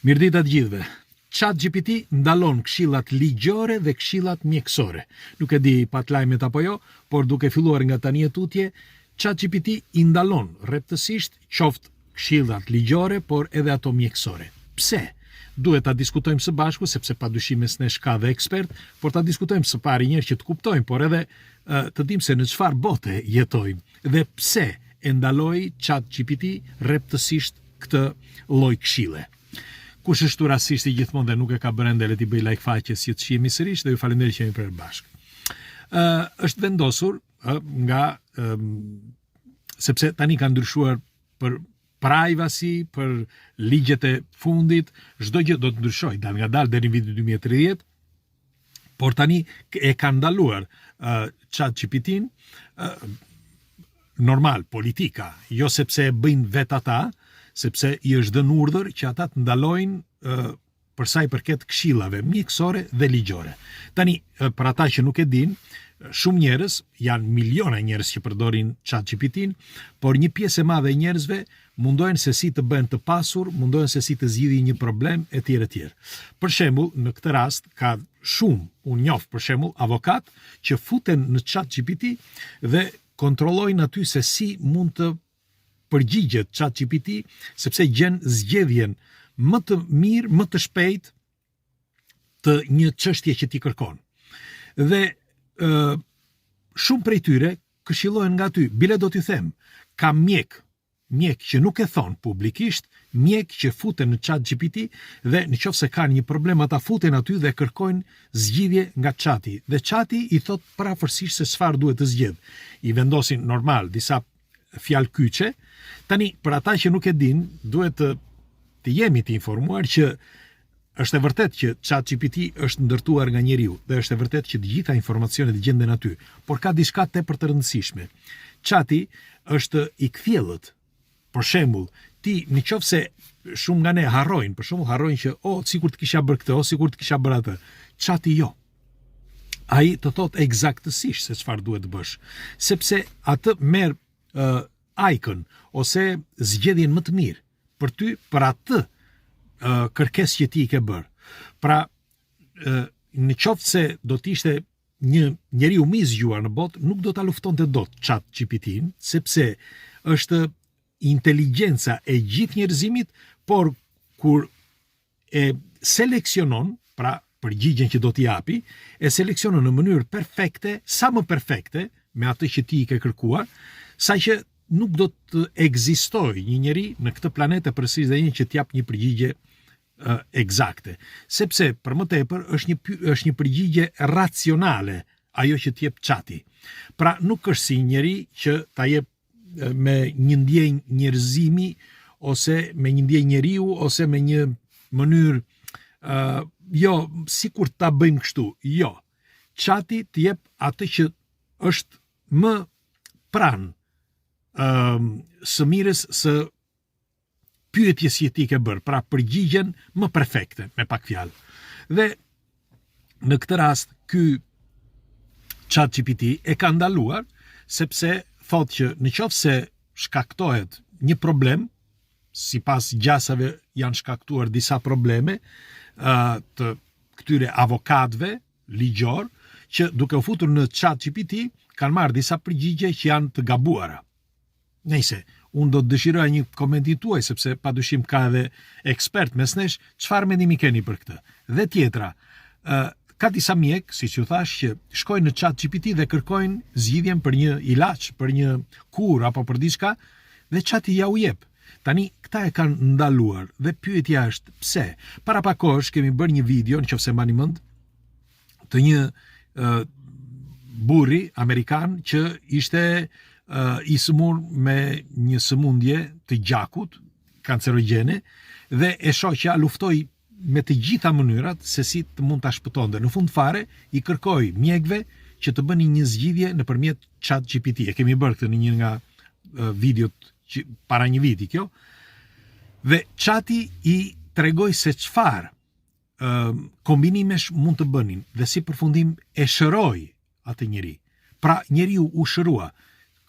Mirëdita të gjithëve. ChatGPT ndalon këshillat ligjore dhe këshillat mjekësore. Nuk e di pat lajmet apo jo, por duke filluar nga tani e tutje, ChatGPT i ndalon rreptësisht qoftë këshillat ligjore, por edhe ato mjekësore. Pse? Duhet ta diskutojmë së bashku, sepse padyshim mes nesh ka dhe ekspert, por ta diskutojmë së pari njerë që të kuptojmë, por edhe të dimë se në çfarë bote jetojmë dhe pse e ndaloi ChatGPT rreptësisht këtë lloj këshille. Kush është rastisht i gjithmonë dhe nuk e ka bërë ende, le t'i bëj like faqes që të shihemi sërish dhe ju falenderoj që jemi prerë bashkë. Është vendosur sepse tani ka ndryshuar për privacy, për ligjet e fundit, çdo gjë do të ndryshojë dal nga dal deri në vitin 2030, por tani e ka ndaluar ChatGPT-n normal politika, jo sepse e bëjnë vet ata, sepse i është dhënë urdhër që ata të ndalojnë për sa i përket këshillave mjekësore dhe ligjore. Tani, për ata që nuk e din, shumë njerëz, janë miliona njerëz që përdorin ChatGPT-n, por një pjesë e madhe e njerëzve mundohen se si të bëhen të pasur, mundohen se si të zgjidhin një problem etj. Për shembull, në këtë rast ka shumë, unë njoh për shembull avokat që futen në ChatGPT dhe kontrollojnë aty se si mund të përgjigjet ChatGPT, sepse gjen zgjedhjen më të mirë, më të shpejt të një çështje që ti kërkon. Dhe shumë prej tyre këshillohen nga ty. Bile do t'ju them, ka mjek që nuk e thon publikisht, mjek që futen në ChatGPT dhe nëse kanë një problem ata futen aty dhe kërkojnë zgjidhje nga chati. Dhe chati i thot parafërsisht se çfarë duhet të zgjedh. I vendosin normal disa fjalë kyçe. Tani, për ata që nuk e din, duhet të jemi të informuar që është e vërtet që ChatGPT është ndërtuar nga njeriu dhe është e vërtet që të gjitha informacionet gjenden aty, por ka diçka tepër të rëndësishme. Chati është i kthjellët. Për shembull, ti nëse shumë nga ne harrojnë që sikur të kisha bërë këtë, sikur të kisha bërë atë. Chati jo. Ai të thot eksaktësisht se çfarë duhet të bësh, sepse atë merr icon ose zgjedhjen më të mirë për ty, për atë kërkesë që ti i ke bërë. Pra, në qoftë se do t'ishte një njeriu më i zgjuar në botë, nuk do ta luftonte dot ChatGPT-n, sepse është inteligjenca e gjithë njerëzimit, por kur e seleksionon, pra përgjigjen që do t'i japi, e seleksionon në mënyrë perfekte, sa më perfekte, me atë që ti i ke kërkuar, saqë nuk do të ekzistojë një njeri në këtë planet e përsërisë dhe një që t'jap një përgjigje eksakte. Sepse, për më tepër, është një përgjigje racionale ajo që t'jep chati. Pra, nuk është si njeri që ta jep me një ndjenjë njerëzimi, ose me një ndjenjë njeriu, ose me një mënyrë, jo, sikur ta bëjmë kështu, jo. Chati t'jep atë që është më pranë së mirës së pyetjes që ti ke bërë, pra përgjigjen më perfekte, me pak fjalë. Dhe në këtë rast, ky ChatGPT e ka ndaluar, sepse thotë që nëse shkaktohet një problem, sipas gjasave janë shkaktuar disa probleme të këtyre avokatëve ligjor, që duke u futur në ChatGPT kanë marrë disa përgjigje që janë të gabuara. Nëse unë do të dëshiroja një komentin tuaj, sepse padyshim ka edhe ekspert mes nesh, çfarë mendimi keni për këtë? Dhe tjetra, ka disa mjek, siç ju thash, që shkojnë në ChatGPT dhe kërkojnë zgjidhjen për një ilaç, për një kur apo për diçka, dhe chati ja u jep. Tani këta e kanë ndaluar dhe pyetja është pse? Para pak kohësh kemi bërë një video, nëse mbani mend, të një burri amerikan që ishte i sëmur me një sëmundje të gjakut, kancerogjene, dhe e shoqja luftoi me të gjitha mënyrat se si të mund ta shpëtonte. Në fund fare i kërkoi mjekëve që të bënin një zgjidhje nëpërmjet ChatGPT. E kemi bërë këtë në një nga videot para një viti kjo. Dhe chati i tregoi se çfarë kombinimesh mund të bënin dhe si përfundim e shëroi atë njeri. Pra njeriu u shërua.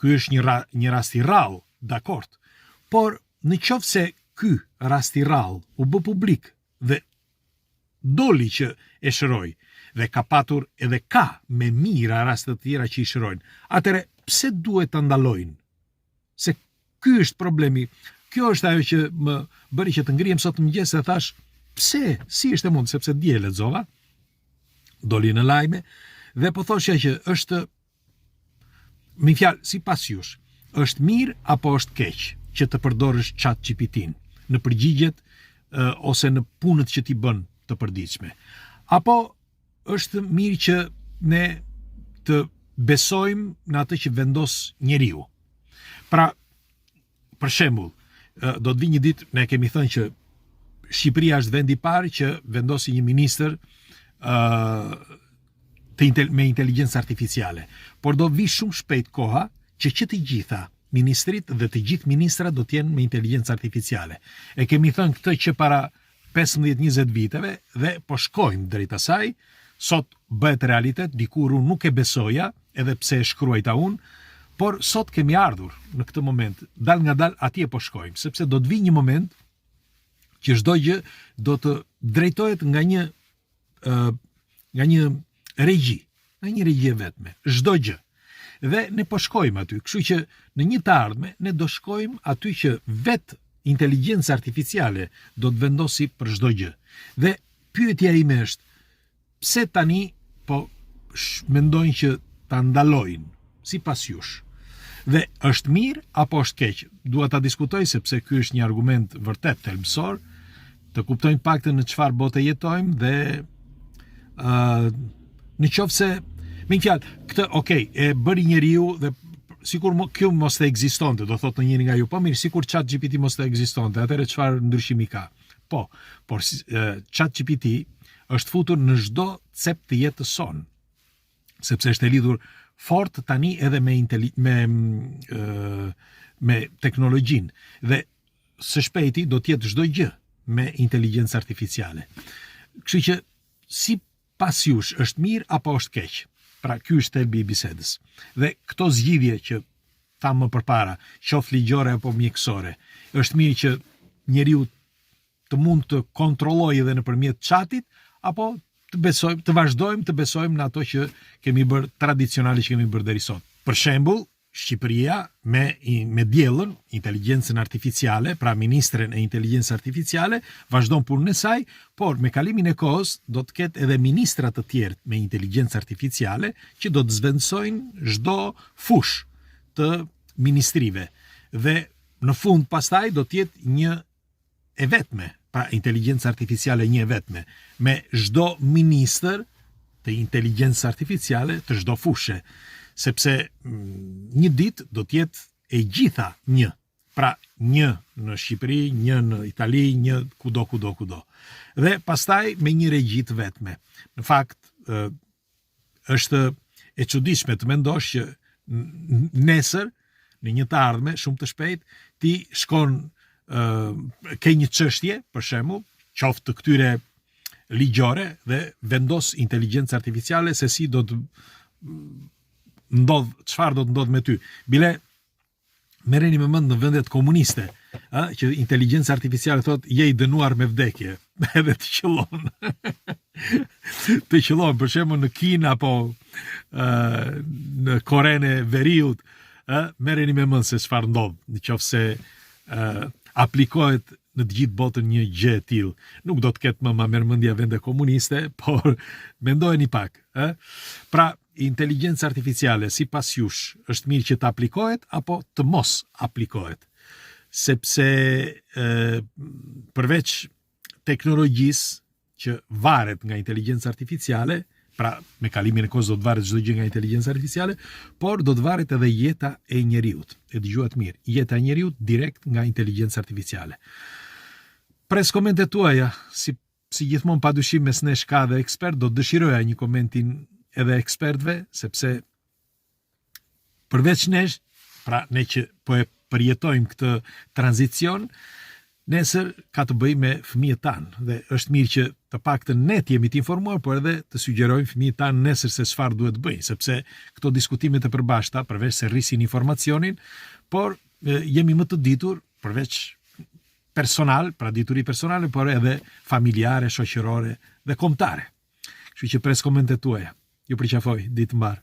Ky është një rast i rrallë, dakord. Por në qoftë se ky rast i rrallë u bë publik dhe doli që e shëroi dhe ka patur edhe ka me mira raste të tjera që i shërojnë. Atëre pse duhet ta ndalojnë? Se ky është problemi. Kjo është ajo që më bëri që të ngrihem sot mëngjes dhe thash, pse, si është e mund, sepse dje lexova, doli në lajme dhe po thoshja që është, me fjalë, sipas jush, është mirë apo është keq që të përdorësh ChatGPT-n në përgjigjet ose në punët që ti bën të përditshme. Apo është mirë që ne të besojmë në atë që vendos njeriu. Pra, për shembull, do të vi një ditë, ne kemi thënë që Shqipëria është vendi i parë që vendosi një ministër me inteligjencë artificiale. Por do vi shumë shpejt koha që të gjitha ministrit dhe të gjithë ministrat do të jenë me inteligjencë artificiale. E kemi thënë këtë që para 15-20 viteve dhe po shkojmë drejt asaj, sot bëhet realitet, dikur unë nuk e besoja, edhe pse e shkruajta unë, por sot kemi ardhur në këtë moment, dal nga dal atje po shkojmë, sepse do të vi një moment që çdo gjë do të drejtohet nga një regji, e vetme, çdo gjë. Dhe ne po shkojmë aty, kështu që në një të ardhme ne do shkojmë aty që vetë inteligjenca artificiale do të vendosi për çdo gjë. Dhe pyetja ime është, pse tani po mendojnë që ta ndalojnë, sipas jush? Dhe është mirë apo është keq? Dua ta diskutoj sepse ky është një argument vërtet thelbësor, të kuptojnë paktën në çfarë bote jetojmë dhe në qoftë se, me një fjalë, këtë e bëri njeriu dhe sikur kjo mos të ekzistonte, do thotë njëri nga ju, po mirë, sikur ChatGPT mos të ekzistonte, atëherë çfarë ndryshimi ka? Por ChatGPT është futur në çdo cep të jetës sonë, sepse është e lidhur fort tani edhe me teknologjinë dhe së shpejti do të jetë çdo gjë me inteligjencë artificiale. Kështu që sipas jush është mirë apo është keq? Pra ky është thelbi i bisedës. Dhe këto zgjidhje që thamë më përpara, qoftë ligjore apo mjekësore, është mirë që njeriu të mund të kontrollojë edhe nëpërmjet chatit apo të vazhdojmë të besojmë në ato që kemi bërë tradicionale që kemi bërë deri sot. Për shembull, Shqipëria me diellën, inteligjencën artificiale, pra ministren e inteligjencës artificiale, vazhdon punën e saj, por me kalimin e kohës do të ketë edhe ministra të tjerë me inteligjencë artificiale që do të zvendësojnë çdo fushë të ministrive. Dhe në fund pastaj do të jetë një e vetme, pra inteligjencë artificiale një e vetme, me çdo ministër të inteligjencës artificiale të çdo fushë. Sepse një ditë do të jetë e gjitha një. Pra një në Shqipëri, një në Itali, një kudo. Dhe pastaj me një regji të vetme. Në fakt, është e çuditshme të mendosh që nesër, në një të ardhme, shumë të shpejt, ti shkon ke një çështje, për shembull, qoftë të këtyre ligjore dhe vendos inteligjencë artificiale se si do të çfarë do të ndodh me ty. Bile merreni me mend në vendet komuniste, që inteligjenca artificiale thotë je i dënuar me vdekje, edhe të qëllon. Të qëllon, për shembull në Kinë apo në Korenë e Veriut, merreni me mend se çfarë ndodh, nëse aplikohet në të gjithë botën një gjë e tillë. Nuk do të ketë më merrmendja vende komuniste, por mendojeni pak, Pra inteligjenca artificiale, sipas jush, është mirë që të aplikohet apo të mos aplikohet? Sepse përveç teknologjisë që varet nga inteligjenca artificiale, pra me kalimin e kohës do të varet çdo gjë nga inteligjenca artificiale, por do të varet edhe jeta e njeriut. E dëgjuat mirë, jeta e njeriut direkt nga inteligjenca artificiale. Pres komentet tuaja, si gjithmonë padyshim mes nesh ka dhe ekspert, do dëshiroja një komentin edhe ekspertve, sepse përveç nesh, pra ne që po e përjetojmë këtë tranzicion, nesër ka të bëjë me fëmijët tanë dhe është mirë që të paktën ne të jemi të informuar, por edhe të sugjerojmë fëmijët tanë nesër se çfarë duhet bëjnë, sepse këto diskutimet e përbashkëta, përveç se rrisin informacionin, por jemi më të ditur, përveç personal, pra dituri personale, por edhe familjare, shoqërore dhe kombëtare. Kështu që pres komentet tuaja. Ju përqafoj, ditë mbar.